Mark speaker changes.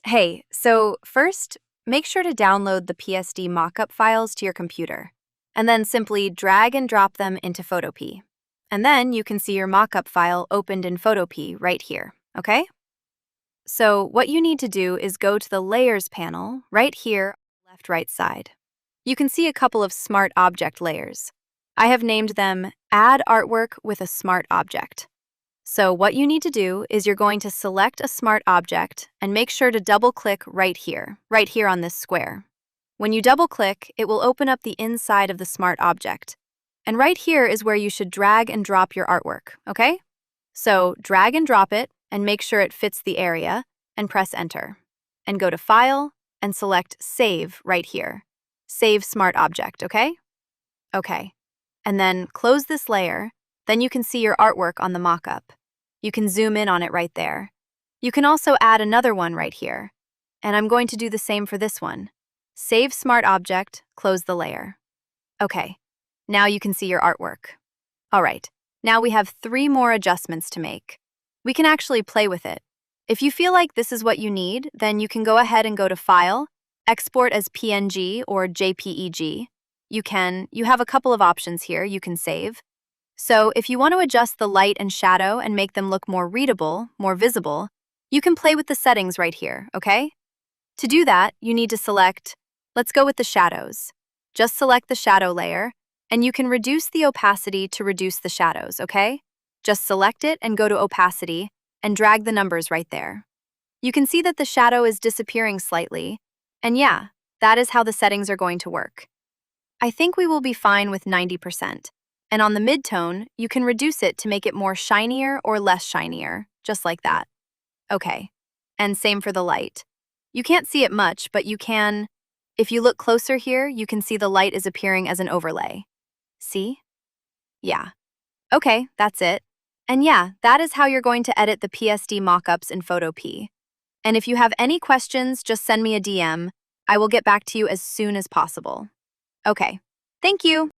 Speaker 1: Hey, so first, make sure to download the PSD mockup files to your computer, and then simply drag and drop them into Photopea. And then you can see your mockup file opened in Photopea right here, okay? So what you need to do is go to the Layers panel right here on the left-right side. You can see a couple of Smart Object layers. I have named them Add Artwork with a Smart Object. So what you need to do is you're going to select a smart object and make sure to double-click right here on this square. When you double-click, it will open up the inside of the smart object. And right here is where you should drag and drop your artwork, okay? So drag and drop it and make sure it fits the area and press Enter. And go to File and select Save right here. Save Smart Object, okay? Okay. And then close this layer. Then you can see your artwork on the mockup. You can zoom in on it right there. You can also add another one right here. And I'm going to do the same for this one. Save Smart Object, close the layer. Okay, now you can see your artwork. All right, now we have 3 more adjustments to make. We can actually play with it. If you feel like this is what you need, then you can go ahead and go to File, Export as PNG or JPEG. You have a couple of options here you can save. So if you want to adjust the light and shadow and make them look more readable, more visible, you can play with the settings right here, okay? To do that, you need to select, let's go with the shadows. Just select the shadow layer, and you can reduce the opacity to reduce the shadows, okay? Just select it and go to opacity, and drag the numbers right there. You can see that the shadow is disappearing slightly, and yeah, that is how the settings are going to work. I think we will be fine with 90%. And on the midtone, you can reduce it to make it more shinier or less shinier, just like that. Okay, and same for the light. You can't see it much, but you can. If you look closer here, you can see the light is appearing as an overlay. See? Yeah. Okay, that's it. And yeah, that is how you're going to edit the PSD mockups in Photopea. And if you have any questions, just send me a DM. I will get back to you as soon as possible. Okay, thank you.